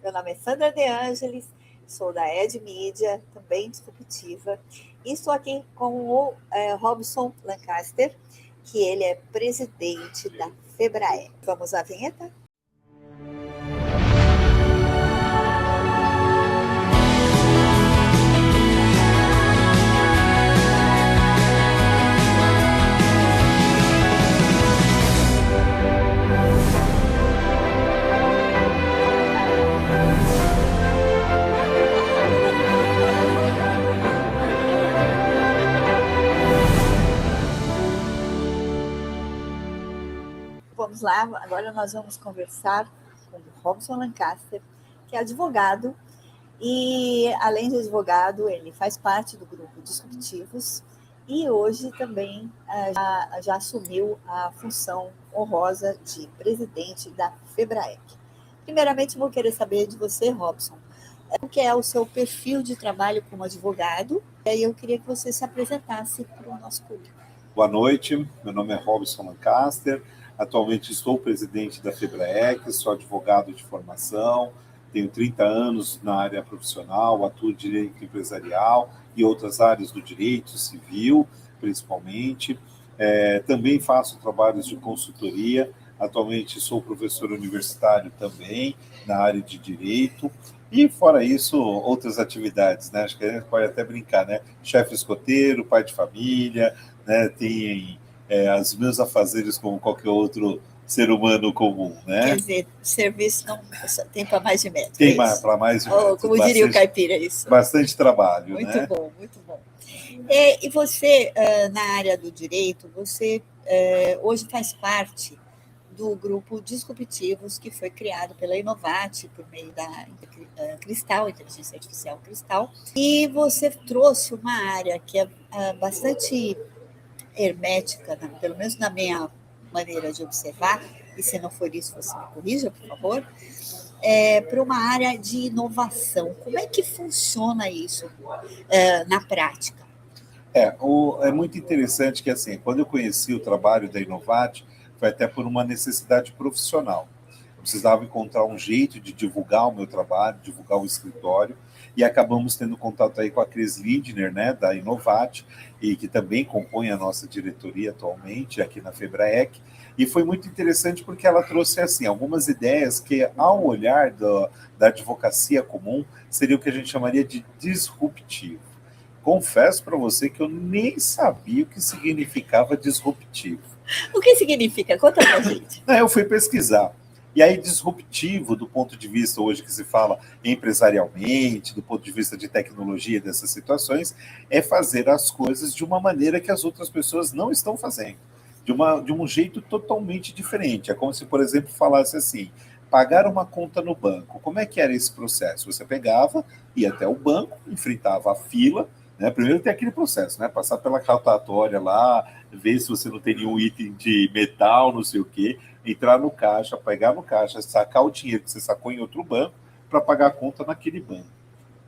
Meu nome é Sandra De Angelis, sou da Ed Media, também disruptiva, e estou aqui com o Robson Lancaster, que ele é presidente da Febrae. Vamos à vinheta? Vamos lá, agora nós vamos conversar com o Robson Lancaster, que é advogado, e além de advogado, ele faz parte do grupo Disruptivos e hoje também já assumiu a função honrosa de presidente da Febrae. Primeiramente, vou querer saber de você, Robson, o que é o seu perfil de trabalho como advogado, e aí eu queria que você se apresentasse para o nosso público. Boa noite, meu nome é Robson Lancaster, atualmente estou presidente da Febrae, sou advogado de formação, tenho 30 anos na área profissional, atuo em direito empresarial e outras áreas do direito civil, principalmente. Também faço trabalhos de consultoria, atualmente sou professor universitário também na área de direito. E, fora isso, outras atividades, né? Acho que a gente pode até brincar, né? Chefe escoteiro, pai de família, né? Tem os meus afazeres como qualquer outro ser humano comum, né? Quer dizer, serviço não tem para mais de metro. Tem para mais de metro. Como diria o caipira, isso. Bastante trabalho, muito, né? Bom, muito bom. E você, na área do direito, você hoje faz parte do grupo Disruptivos, que foi criado pela Inovate, por meio da Cristal, Inteligência Artificial Cristal, e você trouxe uma área que é bastante hermética, pelo menos na minha maneira de observar, e se não for isso, você me corrija, por favor, para uma área de inovação. Como é que funciona isso na prática? É muito interessante que, assim, quando eu conheci o trabalho da Inovate, foi até por uma necessidade profissional. Eu precisava encontrar um jeito de divulgar o meu trabalho, divulgar o escritório, e acabamos tendo contato aí com a Cris Lindner, né, da Inovate, e que também compõe a nossa diretoria atualmente aqui na Febraec, e foi muito interessante porque ela trouxe, assim, algumas ideias que, ao olhar da advocacia comum, seria o que a gente chamaria de disruptivo. Confesso para você que eu nem sabia o que significava disruptivo. O que significa? Conta pra gente. Eu fui pesquisar. E aí, disruptivo, do ponto de vista hoje que se fala empresarialmente, do ponto de vista de tecnologia dessas situações, é fazer as coisas de uma maneira que as outras pessoas não estão fazendo. De um jeito totalmente diferente. É como se, por exemplo, falasse assim, pagar uma conta no banco. Como é que era esse processo? Você pegava, ia até o banco, enfrentava a fila, né? Primeiro tem aquele processo, né? Passar pela calculatória lá, ver se você não tem nenhum item de metal, não sei o quê, entrar no caixa, pegar no caixa, sacar o dinheiro que você sacou em outro banco para pagar a conta naquele banco.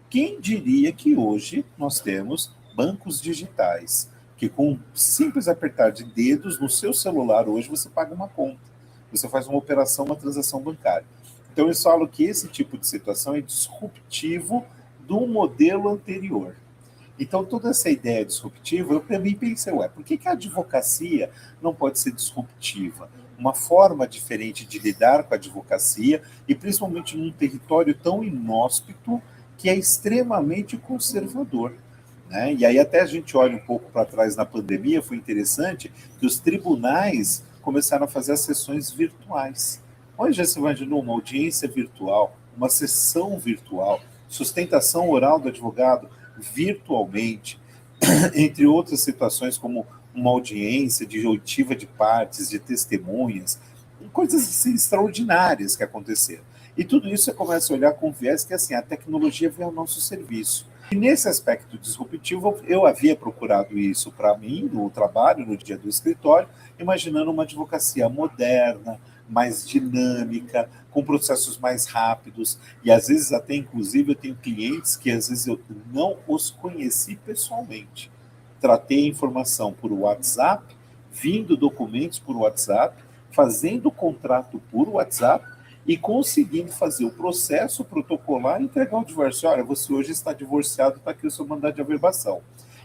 Quem diria que hoje nós temos bancos digitais, que com um simples apertar de dedos no seu celular hoje você paga uma conta, você faz uma operação, uma transação bancária. Então eu falo que esse tipo de situação é disruptivo do modelo anterior. Então, toda essa ideia disruptiva, eu também pensei, por que a advocacia não pode ser disruptiva? Uma forma diferente de lidar com a advocacia, e principalmente num território tão inóspito, que é extremamente conservador, né? E aí até a gente olha um pouco para trás na pandemia, foi interessante que os tribunais começaram a fazer as sessões virtuais. Hoje já se imaginou uma audiência virtual, uma sessão virtual, sustentação oral do advogado virtualmente, entre outras situações como uma audiência de oitiva de partes, de testemunhas, coisas assim, extraordinárias que aconteceram. E tudo isso você começa a olhar com viés que assim, a tecnologia vem ao nosso serviço. E nesse aspecto disruptivo, eu havia procurado isso para mim, no trabalho, no dia do escritório, imaginando uma advocacia moderna, mais dinâmica, com processos mais rápidos, e às vezes até, inclusive, eu tenho clientes que às vezes eu não os conheci pessoalmente. Tratei a informação por WhatsApp, vindo documentos por WhatsApp, fazendo contrato por WhatsApp, e conseguindo fazer o processo protocolar e entregar o divórcio. Olha, você hoje está divorciado, está aqui o seu mandado de averbação.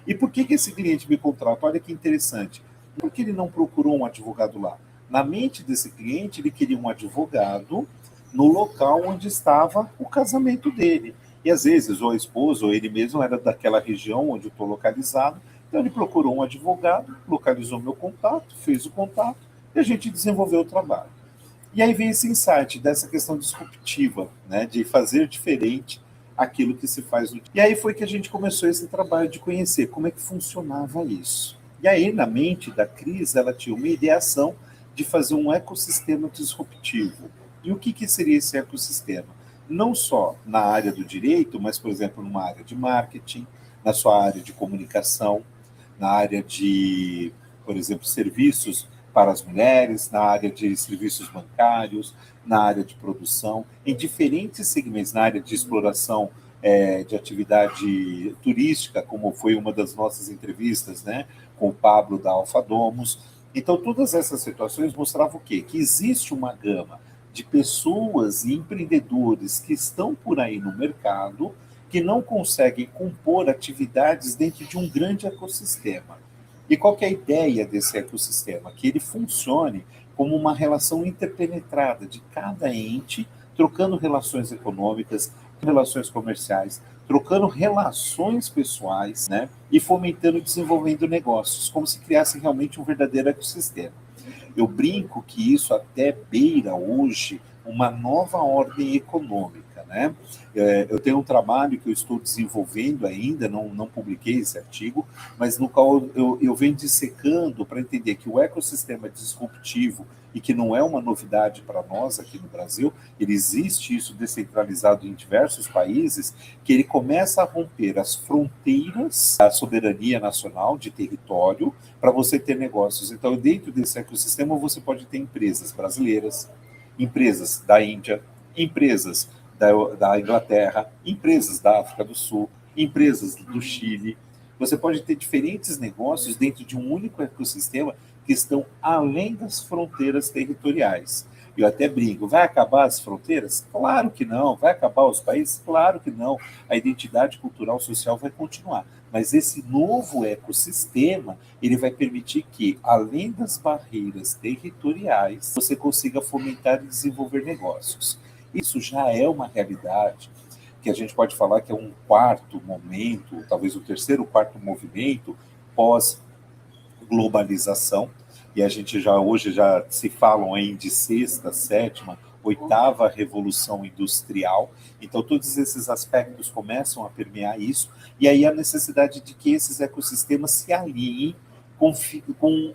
E por que esse cliente me contrata? Olha que interessante. Por que ele não procurou um advogado lá? Na mente desse cliente, ele queria um advogado no local onde estava o casamento dele. E às vezes, ou a esposa, ou ele mesmo era daquela região onde eu estou localizado. Então ele procurou um advogado, localizou meu contato, fez o contato e a gente desenvolveu o trabalho. E aí vem esse insight dessa questão disruptiva, né, de fazer diferente aquilo que se faz no dia. E aí foi que a gente começou esse trabalho de conhecer como é que funcionava isso. E aí, na mente da Cris, ela tinha uma ideação de fazer um ecossistema disruptivo. E o que seria esse ecossistema? Não só na área do direito, mas, por exemplo, numa área de marketing, na sua área de comunicação, na área de, por exemplo, serviços para as mulheres, na área de serviços bancários, na área de produção, em diferentes segmentos, na área de exploração de atividade turística, como foi uma das nossas entrevistas, né, com o Pablo da Alfa Domus. Então, todas essas situações mostravam o quê? Que existe uma gama de pessoas e empreendedores que estão por aí no mercado que não conseguem compor atividades dentro de um grande ecossistema. E qual que é a ideia desse ecossistema? Que ele funcione como uma relação interpenetrada de cada ente, trocando relações econômicas, relações comerciais, trocando relações pessoais, né? E fomentando e desenvolvendo negócios, como se criasse realmente um verdadeiro ecossistema. Eu brinco que isso até beira hoje uma nova ordem econômica, né? Eu tenho um trabalho que eu estou desenvolvendo ainda, não publiquei esse artigo, mas no qual eu venho dissecando para entender que o ecossistema disruptivo, e que não é uma novidade para nós aqui no Brasil, ele existe isso descentralizado em diversos países, que ele começa a romper as fronteiras da soberania nacional, de território, para você ter negócios. Então, dentro desse ecossistema, você pode ter empresas brasileiras, empresas da Índia, empresas da Inglaterra, empresas da África do Sul, empresas do Chile. Você pode ter diferentes negócios dentro de um único ecossistema que estão além das fronteiras territoriais. Eu até brinco, vai acabar as fronteiras? Claro que não. Vai acabar os países? Claro que não. A identidade cultural social vai continuar. Mas esse novo ecossistema, ele vai permitir que, além das barreiras territoriais, você consiga fomentar e desenvolver negócios. Isso já é uma realidade que a gente pode falar que é um quarto momento, talvez o terceiro, quarto movimento pós-globalização, e a gente hoje já se falam aí de sexta, sétima, oitava revolução industrial. Então, todos esses aspectos começam a permear isso, e aí a necessidade de que esses ecossistemas se alinhem com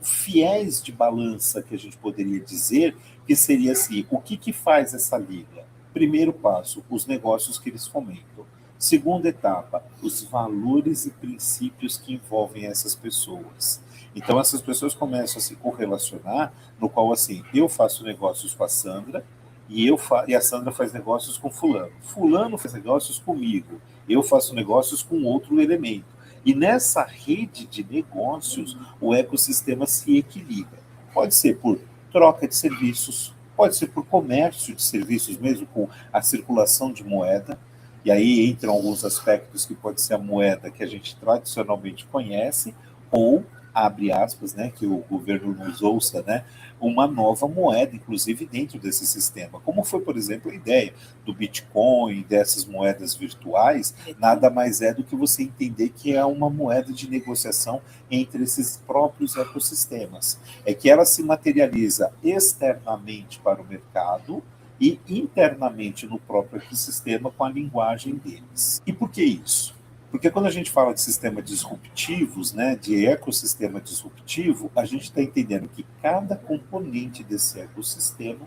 fiéis de balança, que a gente poderia dizer, que seria assim, o que faz essa liga? Primeiro passo, os negócios que eles fomentam. Segunda etapa, os valores e princípios que envolvem essas pessoas. Então, essas pessoas começam a se correlacionar, no qual, assim, eu faço negócios com a Sandra, e a Sandra faz negócios com fulano. Fulano faz negócios comigo. Eu faço negócios com outro elemento. E nessa rede de negócios, o ecossistema se equilibra. Pode ser por troca de serviços, pode ser por comércio de serviços, mesmo com a circulação de moeda. E aí entram alguns aspectos que pode ser a moeda que a gente tradicionalmente conhece, ou abre aspas, né, que o governo nos ouça, né, uma nova moeda, inclusive dentro desse sistema. Como foi, por exemplo, a ideia do Bitcoin, dessas moedas virtuais, nada mais é do que você entender que é uma moeda de negociação entre esses próprios ecossistemas. É que ela se materializa externamente para o mercado e internamente no próprio ecossistema com a linguagem deles. E por que isso? Porque quando a gente fala de sistemas disruptivos, né, de ecossistema disruptivo, a gente está entendendo que cada componente desse ecossistema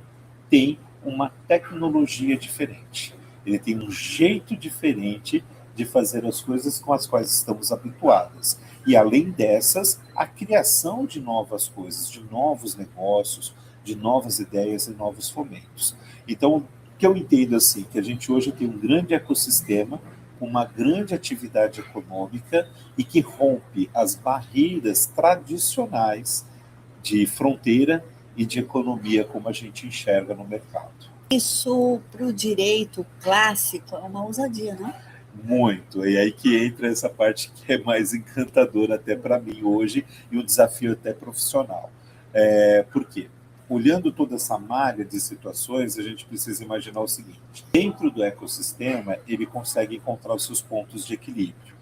tem uma tecnologia diferente. Ele tem um jeito diferente de fazer as coisas com as quais estamos habituados. E, além dessas, a criação de novas coisas, de novos negócios, de novas ideias e novos fomentos. Então, o que eu entendo assim, que a gente hoje tem um grande ecossistema, uma grande atividade econômica e que rompe as barreiras tradicionais de fronteira e de economia como a gente enxerga no mercado. Isso, para o direito clássico, é uma ousadia, não? Muito. E aí que entra essa parte que é mais encantadora até para mim hoje e um desafio até profissional. Por quê? Olhando toda essa malha de situações, a gente precisa imaginar o seguinte: dentro do ecossistema, ele consegue encontrar os seus pontos de equilíbrio.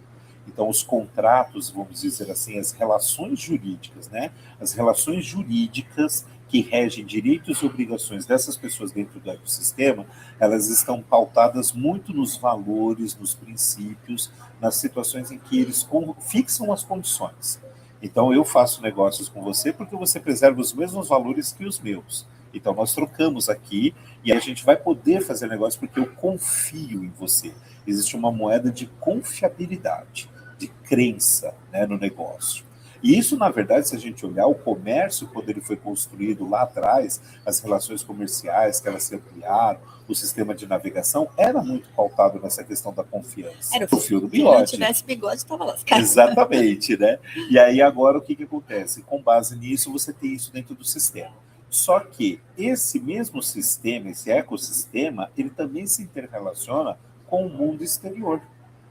Então, os contratos, vamos dizer assim, as relações jurídicas, né? As relações jurídicas que regem direitos e obrigações dessas pessoas dentro do ecossistema, elas estão pautadas muito nos valores, nos princípios, nas situações em que eles fixam as condições. Então, eu faço negócios com você porque você preserva os mesmos valores que os meus. Então, nós trocamos aqui e a gente vai poder fazer negócio porque eu confio em você. Existe uma moeda de confiabilidade, de crença, né, no negócio. E isso, na verdade, se a gente olhar o comércio, quando ele foi construído lá atrás, as relações comerciais que elas se ampliaram, o sistema de navegação, era muito pautado nessa questão da confiança. Era o fio do bigode. Se não tivesse bigode, estava lascado. Exatamente, né? E aí agora o que acontece? Com base nisso, você tem isso dentro do sistema. Só que esse mesmo sistema, esse ecossistema, ele também se interrelaciona com o mundo exterior,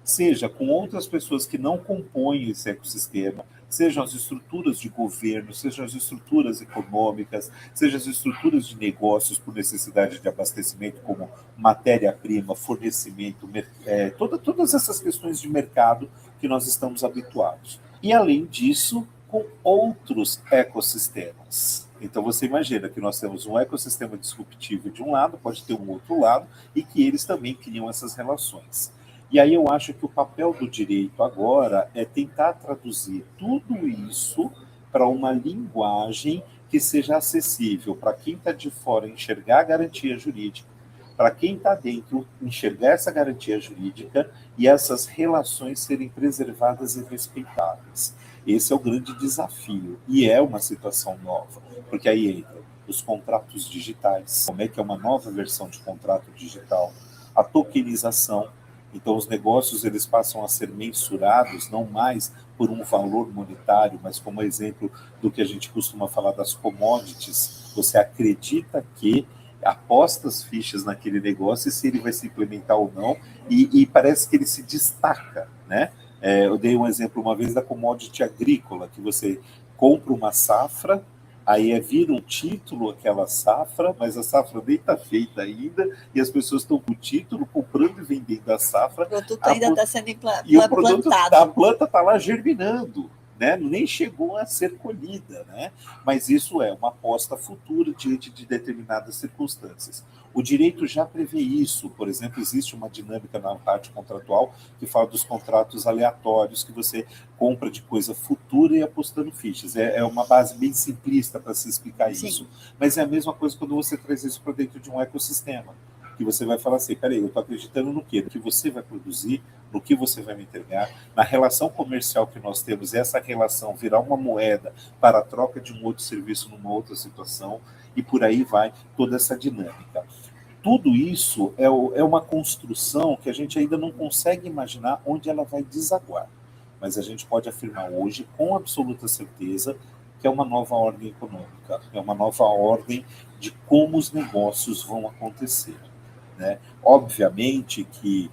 seja com outras pessoas que não compõem esse ecossistema, sejam as estruturas de governo, sejam as estruturas econômicas, sejam as estruturas de negócios por necessidade de abastecimento, como matéria-prima, fornecimento, todas essas questões de mercado que nós estamos habituados. E, além disso, com outros ecossistemas. Então, você imagina que nós temos um ecossistema disruptivo de um lado, pode ter um outro lado, e que eles também criam essas relações. E aí eu acho que o papel do direito agora é tentar traduzir tudo isso para uma linguagem que seja acessível para quem está de fora enxergar a garantia jurídica, para quem está dentro enxergar essa garantia jurídica e essas relações serem preservadas e respeitadas. Esse é o grande desafio e é uma situação nova, porque aí entra os contratos digitais, como é que é uma nova versão de contrato digital, a tokenização. Então, os negócios eles passam a ser mensurados não mais por um valor monetário, mas como exemplo do que a gente costuma falar das commodities. Você acredita que aposta as fichas naquele negócio e se ele vai se implementar ou não, e parece que ele se destaca, né? Eu dei um exemplo uma vez da commodity agrícola, que você compra uma safra, aí vira um título aquela safra, mas a safra nem está feita ainda, e as pessoas estão com o título, comprando e vendendo a safra. O produto ainda está sendo plantado. E o produto, a planta está lá germinando, né? Nem chegou a ser colhida, né? Mas isso é uma aposta futura diante de determinadas circunstâncias. O direito já prevê isso. Por exemplo, existe uma dinâmica na parte contratual que fala dos contratos aleatórios, que você compra de coisa futura e apostando fichas. É uma base bem simplista para se explicar Sim. isso. Mas é a mesma coisa quando você traz isso para dentro de um ecossistema, que você vai falar assim, peraí, eu estou acreditando no quê? No que você vai produzir, no que você vai me entregar, na relação comercial que nós temos, essa relação virar uma moeda para a troca de um outro serviço numa outra situação, e por aí vai toda essa dinâmica. Tudo isso é uma construção que a gente ainda não consegue imaginar onde ela vai desaguar, mas a gente pode afirmar hoje, com absoluta certeza, que é uma nova ordem econômica, é uma nova ordem de como os negócios vão acontecer, né? Obviamente que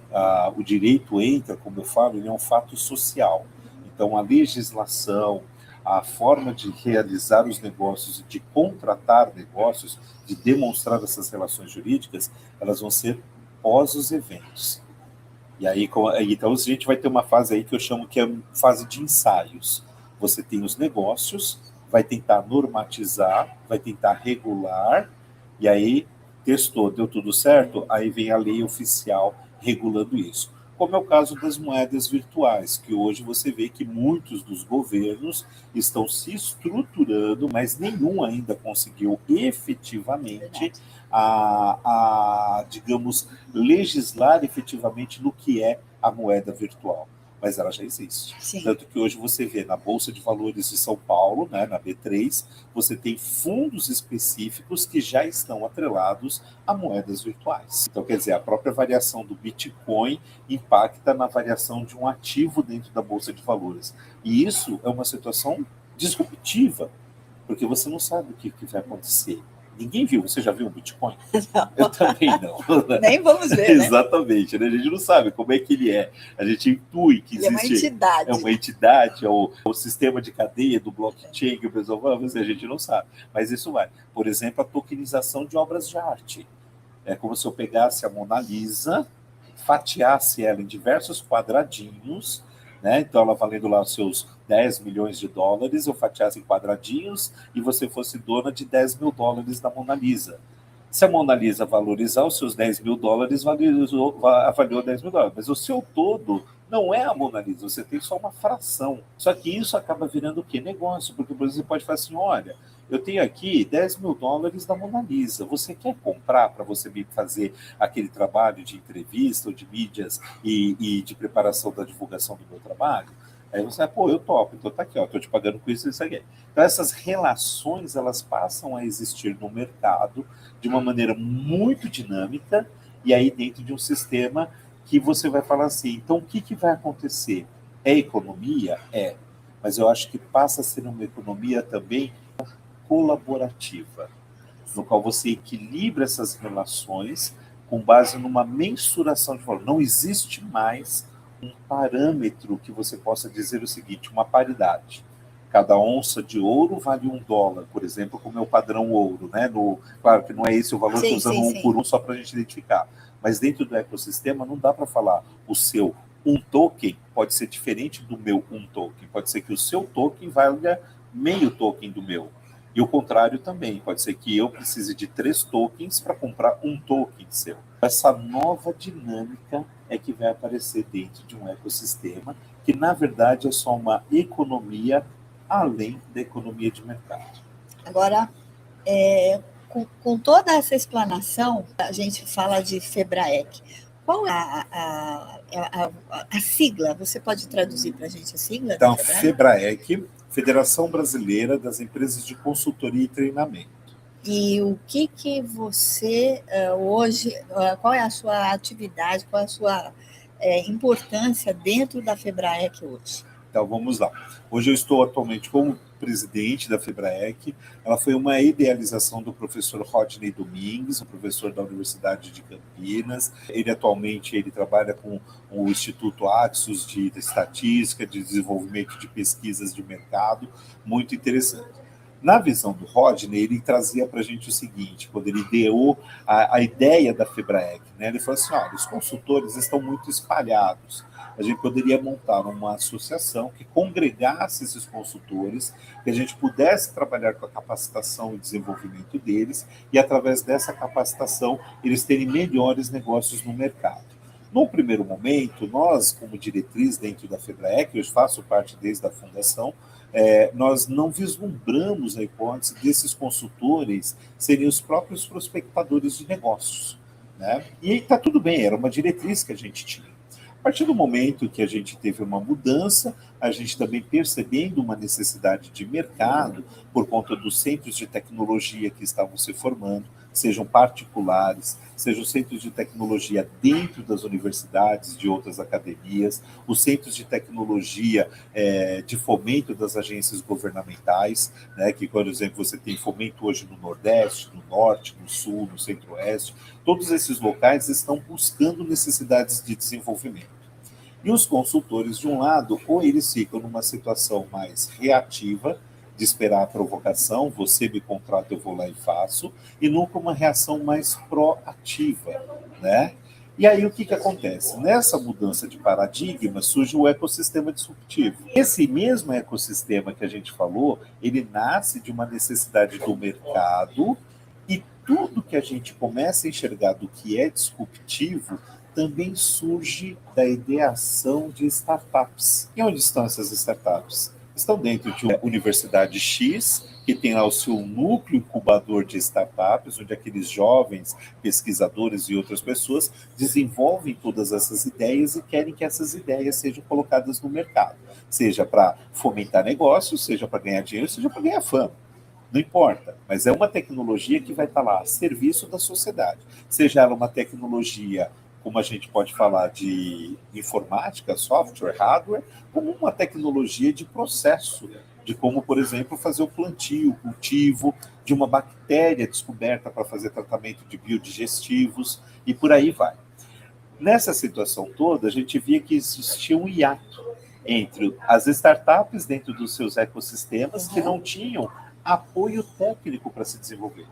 o direito entra, como eu falo, ele é um fato social. Então, a legislação, a forma de realizar os negócios, de contratar negócios, de demonstrar essas relações jurídicas, elas vão ser pós os eventos. E aí, então, a gente vai ter uma fase aí que eu chamo que é fase de ensaios. Você tem os negócios, vai tentar normatizar, vai tentar regular, e aí testou, deu tudo certo, aí vem a lei oficial regulando isso. Como é o caso das moedas virtuais, que hoje você vê que muitos dos governos estão se estruturando, mas nenhum ainda conseguiu efetivamente digamos, legislar efetivamente no que é a moeda virtual. Mas ela já existe. Sim. Tanto que hoje você vê na Bolsa de Valores de São Paulo, né, na B3, você tem fundos específicos que já estão atrelados a moedas virtuais. Então, quer dizer, a própria variação do Bitcoin impacta na variação de um ativo dentro da Bolsa de Valores. E isso é uma situação disruptiva, porque você não sabe o que vai acontecer. Ninguém viu. Você já viu um Bitcoin? Não. Eu também não. Nem vamos ver, né? Exatamente, né? A gente não sabe como é que ele é. A gente intui que Ele é uma existe entidade. uma entidade, ou o sistema de cadeia do blockchain que o pessoal fala, mas a gente não sabe. Mas isso vai. Por exemplo, a tokenização de obras de arte. É como se eu pegasse a Mona Lisa, fatiasse ela em diversos quadradinhos, né? Então ela valendo lá os seus 10 milhões de dólares, eu fatiasse em quadradinhos e você fosse dona de 10 mil dólares da Mona Lisa. Se a Mona Lisa valorizar os seus 10 mil dólares, avaliou 10 mil dólares. Mas o seu todo não é a Mona Lisa, você tem só uma fração. Só que isso acaba virando o quê? Negócio, porque por exemplo, você pode falar assim, olha, eu tenho aqui 10 mil dólares da Mona Lisa, você quer comprar para você me fazer aquele trabalho de entrevista ou de mídias e de preparação da divulgação do meu trabalho? Aí você vai, pô, eu topo, então tá aqui, ó, tô te pagando com isso e isso aqui. Então essas relações, elas passam a existir no mercado de uma maneira muito dinâmica, e aí dentro de um sistema que você vai falar assim, então o que vai acontecer? É economia? É. Mas eu acho que passa a ser uma economia também colaborativa, no qual você equilibra essas relações com base numa mensuração de valor. Não existe mais um parâmetro que você possa dizer o seguinte, uma paridade. Cada onça de ouro vale $1, por exemplo, como é o padrão ouro, né? Claro que não é esse o valor, estou usando um por um só para a gente identificar. Mas dentro do ecossistema não dá para falar o seu um token pode ser diferente do meu um token. Pode ser que o seu token valha meio token do meu. E o contrário também. Pode ser que eu precise de 3 tokens para comprar um token seu. Essa nova dinâmica é que vai aparecer dentro de um ecossistema que, na verdade, é só uma economia além da economia de mercado. Agora, com toda essa explanação, a gente fala de FEBRAEC. Qual é a sigla? Você pode traduzir para a gente a sigla? Então, FEBRAEC, Federação Brasileira das Empresas de Consultoria e Treinamento. E o que você hoje, qual é a sua atividade, qual é a sua importância dentro da FEBRAEC hoje? Então, vamos lá. Hoje eu estou atualmente como presidente da FEBRAEC. Ela foi uma idealização do professor Rodney Domingues, um professor da Universidade de Campinas. Ele atualmente trabalha com o Instituto Axos de Estatística, de Desenvolvimento de Pesquisas de Mercado, muito interessante. Na visão do Rodney, ele trazia para a gente o seguinte, quando ele ideou a ideia da FEBRAEC, né? Ele falou assim, olha, os consultores estão muito espalhados, a gente poderia montar uma associação que congregasse esses consultores, que a gente pudesse trabalhar com a capacitação e desenvolvimento deles, e através dessa capacitação eles terem melhores negócios no mercado. No primeiro momento, nós, como diretriz dentro da FEBRAEC, eu faço parte desde a fundação, nós não vislumbramos a hipótese desses consultores serem os próprios prospectadores de negócios, né? E está tudo bem, era uma diretriz que a gente tinha. A partir do momento que a gente teve uma mudança, a gente também percebendo uma necessidade de mercado por conta dos centros de tecnologia que estavam se formando, sejam particulares, sejam centros de tecnologia dentro das universidades, de outras academias, os centros de tecnologia de fomento das agências governamentais, né, que, por exemplo, você tem fomento hoje no Nordeste, no Norte, no Sul, no Centro-Oeste, todos esses locais estão buscando necessidades de desenvolvimento. E os consultores, de um lado, ou eles ficam numa situação mais reativa, de esperar a provocação, você me contrata, eu vou lá e faço, e nunca uma reação mais proativa, né? E aí o que acontece? Nessa mudança de paradigma surge o ecossistema disruptivo. Esse mesmo ecossistema que a gente falou, ele nasce de uma necessidade do mercado, e tudo que a gente começa a enxergar do que é disruptivo também surge da ideação de startups. E onde estão essas startups? Estão dentro de uma universidade X, que tem lá o seu núcleo incubador de startups, onde aqueles jovens pesquisadores e outras pessoas desenvolvem todas essas ideias e querem que essas ideias sejam colocadas no mercado, seja para fomentar negócios, seja para ganhar dinheiro, seja para ganhar fama. Não importa, mas é uma tecnologia que vai estar lá a serviço da sociedade, seja ela uma tecnologia, como a gente pode falar de informática, software, hardware, como uma tecnologia de processo de como, por exemplo, fazer o plantio, o cultivo de uma bactéria descoberta para fazer tratamento de biodigestivos e por aí vai. Nessa situação toda, a gente via que existia um hiato entre as startups dentro dos seus ecossistemas que não tinham apoio técnico para se desenvolver.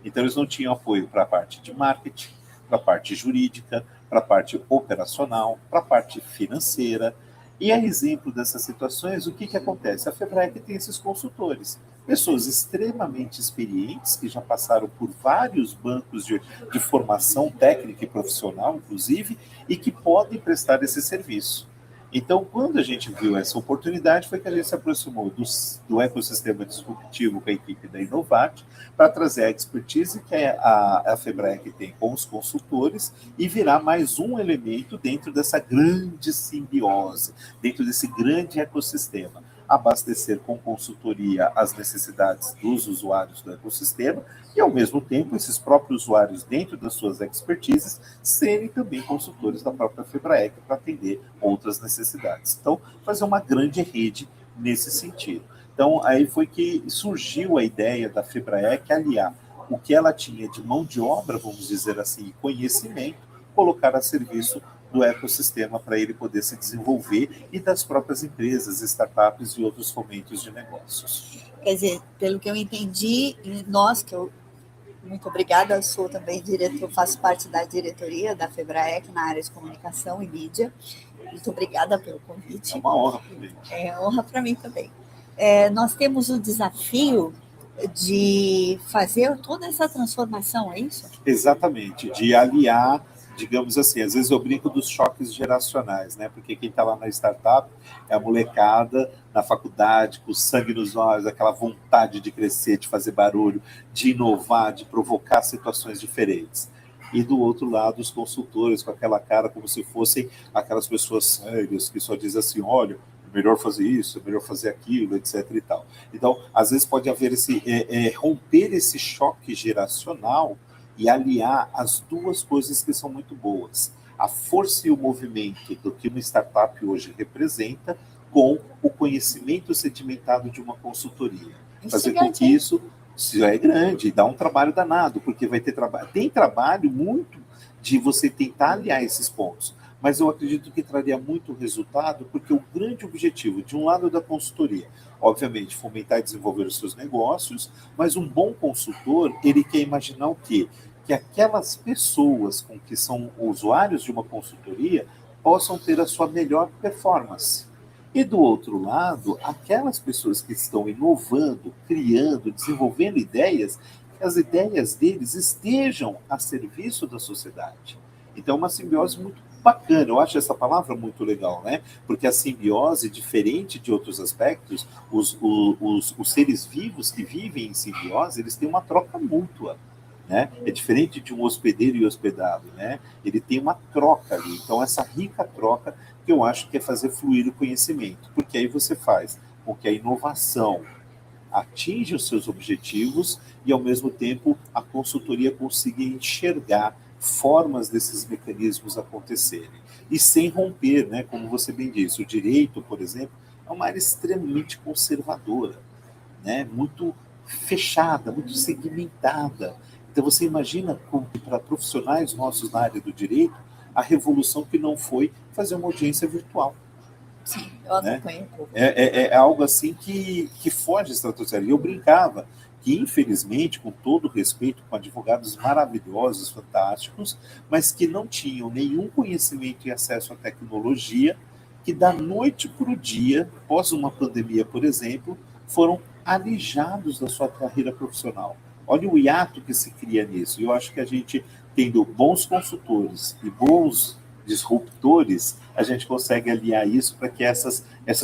Então, eles não tinham apoio para a parte de marketing, para a parte jurídica, para a parte operacional, para a parte financeira. E a exemplo dessas situações, o que acontece? A FEBRAEC tem esses consultores, pessoas extremamente experientes, que já passaram por vários bancos de formação técnica e profissional, inclusive, e que podem prestar esse serviço. Então, quando a gente viu essa oportunidade, foi que a gente se aproximou do ecossistema disruptivo com a equipe da Inovat, para trazer a expertise que a FEBRAEC tem com os consultores e virar mais um elemento dentro dessa grande simbiose, dentro desse grande ecossistema. Abastecer com consultoria as necessidades dos usuários do ecossistema e, ao mesmo tempo, esses próprios usuários, dentro das suas expertises, serem também consultores da própria FEBRAEC para atender outras necessidades. Então, fazer uma grande rede nesse sentido. Então, aí foi que surgiu a ideia da FEBRAEC aliar o que ela tinha de mão de obra, vamos dizer assim, conhecimento, colocar a serviço do ecossistema para ele poder se desenvolver e das próprias empresas, startups e outros fomentos de negócios. Quer dizer, pelo que eu entendi, nós, muito obrigada, eu sou também diretor, faço parte da diretoria da FEBRAEC na área de comunicação e mídia. Muito obrigada pelo convite. É uma honra para mim. É honra para mim também. Nós temos o desafio de fazer toda essa transformação, é isso? Exatamente, de aliar, digamos assim, às vezes eu brinco dos choques geracionais, né? Porque quem está lá na startup é a molecada na faculdade, com sangue nos olhos, aquela vontade de crescer, de fazer barulho, de inovar, de provocar situações diferentes. E do outro lado, os consultores com aquela cara como se fossem aquelas pessoas sérias que só dizem assim, olha, é melhor fazer isso, é melhor fazer aquilo, etc. e tal. Então, às vezes pode haver esse romper esse choque geracional e aliar as duas coisas que são muito boas. A força e o movimento do que uma startup hoje representa com o conhecimento sedimentado de uma consultoria. Fazer com que isso já é grande, dá um trabalho danado, porque vai ter trabalho. Tem trabalho muito de você tentar aliar esses pontos, mas eu acredito que traria muito resultado, porque o grande objetivo, de um lado da consultoria, obviamente, fomentar e desenvolver os seus negócios, mas um bom consultor, ele quer imaginar o quê? Que aquelas pessoas com que são usuários de uma consultoria possam ter a sua melhor performance. E do outro lado, aquelas pessoas que estão inovando, criando, desenvolvendo ideias, que as ideias deles estejam a serviço da sociedade. Então, é uma simbiose muito bacana, eu acho essa palavra muito legal, né? Porque a simbiose, diferente de outros aspectos, os seres vivos que vivem em simbiose, eles têm uma troca mútua. Né? É diferente de um hospedeiro e hospedado, né? Ele tem uma troca ali. Então, essa rica troca que eu acho que é fazer fluir o conhecimento, porque aí você faz com que a inovação atinja os seus objetivos e, ao mesmo tempo, a consultoria consiga enxergar formas desses mecanismos acontecerem. E sem romper, né? Como você bem disse, o direito, por exemplo, é uma área extremamente conservadora, né? Muito fechada, muito segmentada. Então, você imagina para profissionais nossos na área do direito, a revolução que não foi fazer uma audiência virtual. Sim, eu acompanho um pouco. É algo assim que foge da estratosfera. E eu brincava que, infelizmente, com todo respeito, com advogados maravilhosos, fantásticos, mas que não tinham nenhum conhecimento e acesso à tecnologia, que da noite para o dia, após uma pandemia, por exemplo, foram alijados da sua carreira profissional. Olha o hiato que se cria nisso. Eu acho que a gente, tendo bons consultores e bons disruptores, a gente consegue aliar isso para que essas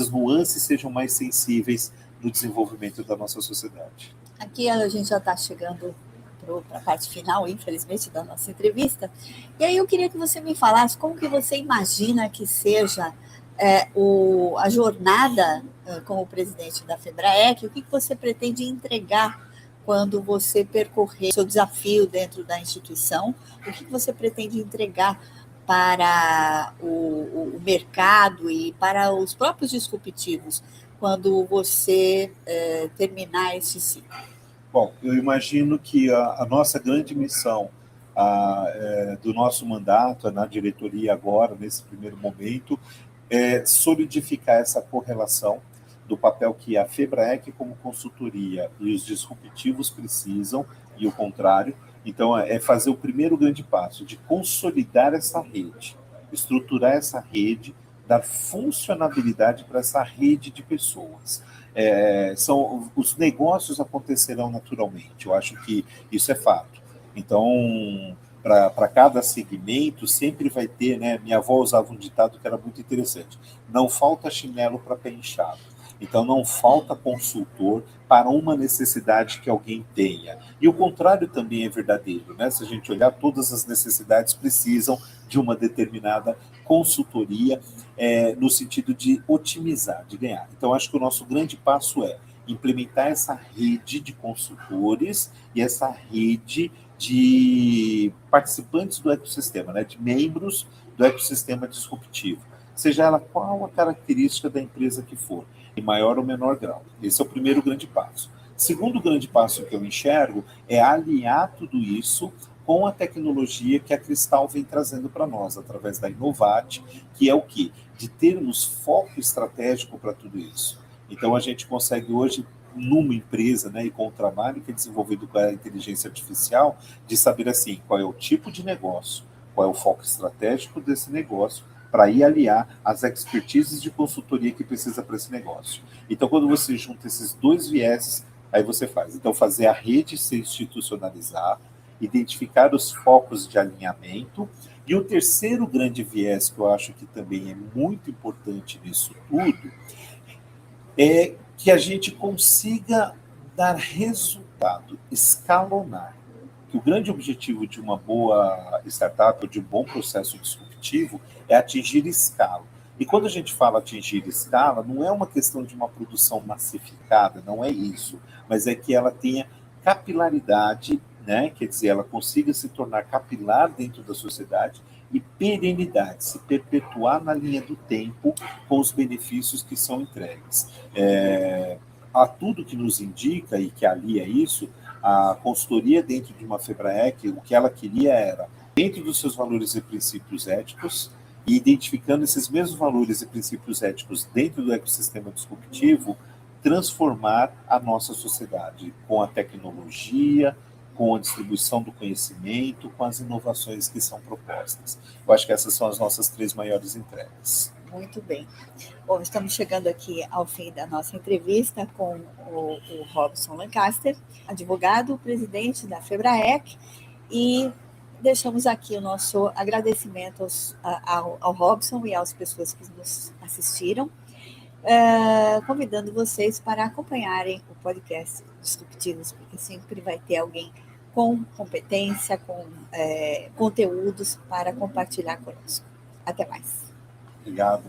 nuances sejam mais sensíveis no desenvolvimento da nossa sociedade. Aqui a gente já está chegando para a parte final, infelizmente, da nossa entrevista. E aí eu queria que você me falasse como que você imagina que seja a jornada como presidente da FEBRAEC, o que você pretende entregar quando você percorrer seu desafio dentro da instituição, o que você pretende entregar para o mercado e para os próprios disruptivos quando você terminar esse ciclo? Bom, eu imagino que a nossa grande missão do nosso mandato na diretoria agora, nesse primeiro momento, é solidificar essa correlação do papel que a FEBRAEC como consultoria e os disruptivos precisam, e o contrário. Então, é fazer o primeiro grande passo, de consolidar essa rede, estruturar essa rede, dar funcionabilidade para essa rede de pessoas. Os negócios acontecerão naturalmente, eu acho que isso é fato. Então, para cada segmento, sempre vai ter, né? Minha avó usava um ditado que era muito interessante: não falta chinelo para pé inchado. Então, não falta consultor para uma necessidade que alguém tenha. E o contrário também é verdadeiro, né? Se a gente olhar, todas as necessidades precisam de uma determinada consultoria, no sentido de otimizar, de ganhar. Então, acho que o nosso grande passo é implementar essa rede de consultores e essa rede de participantes do ecossistema, né, de membros do ecossistema disruptivo, seja ela qual a característica da empresa que for, em maior ou menor grau. Esse é o primeiro grande passo. Segundo grande passo que eu enxergo é alinhar tudo isso com a tecnologia que a Cristal vem trazendo para nós, através da Innovate, que é o quê? De termos foco estratégico para tudo isso. Então, a gente consegue hoje, numa empresa, né, e com o trabalho que é desenvolvido com a inteligência artificial, de saber assim, qual é o tipo de negócio, qual é o foco estratégico desse negócio, para ir aliar as expertises de consultoria que precisa para esse negócio. Então, quando você junta esses dois vieses, aí você faz. Então, fazer a rede se institucionalizar, identificar os focos de alinhamento, e o terceiro grande viés que eu acho que também é muito importante nisso tudo, é que a gente consiga dar resultado, escalonar. Que o grande objetivo de uma boa startup ou de um bom processo disruptivo é atingir escala. E quando a gente fala atingir escala, não é uma questão de uma produção massificada, não é isso, mas é que ela tenha capilaridade, né? Quer dizer, ela consiga se tornar capilar dentro da sociedade e perenidade, se perpetuar na linha do tempo com os benefícios que são entregues. Há tudo que nos indica e que alia isso, a consultoria dentro de uma FEBRAEC, o que ela queria era, dentro dos seus valores e princípios éticos, e identificando esses mesmos valores e princípios éticos dentro do ecossistema disruptivo, transformar a nossa sociedade com a tecnologia, com a distribuição do conhecimento, com as inovações que são propostas. Eu acho que essas são as nossas 3 maiores entregas. Muito bem. Bom, estamos chegando aqui ao fim da nossa entrevista com o Robson Lancaster, advogado, presidente da FEBRAEC, e deixamos aqui o nosso agradecimento ao Robson e às pessoas que nos assistiram, convidando vocês para acompanharem o podcast Disruptivos, porque sempre vai ter alguém com competência, com conteúdos para compartilhar conosco. Até mais. Obrigado.